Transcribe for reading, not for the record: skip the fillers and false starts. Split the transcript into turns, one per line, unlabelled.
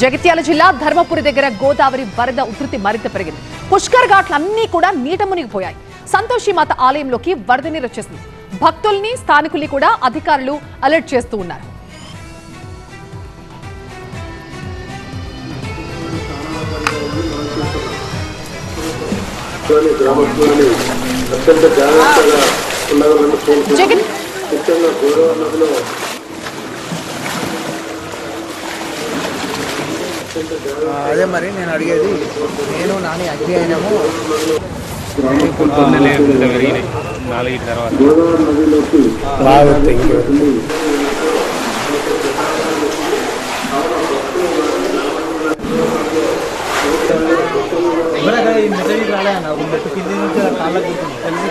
జగిత్యాల జిల్లా ధర్మపురి దగ్గర గోదావరి వరద ఉధృతి మరింత పెరిగింది. పుష్కర్ ఘాట్లన్నీ కూడా నీట మునిగిపోయాయి. సంతోషి మాత ఆలయంలోకి వరద నీరు వచ్చేసింది. భక్తుల్ని స్థానికుల్ని కూడా అధికారులు అలర్ట్ చేస్తూ ఉన్నారు.
అదే మరి నేను అడిగేది, నేను నాని అగ్రి అయినాము మెసేజ్ రాలే అన్న. మెట్టు కింది నుంచి కాళ్ళకు తెలిసి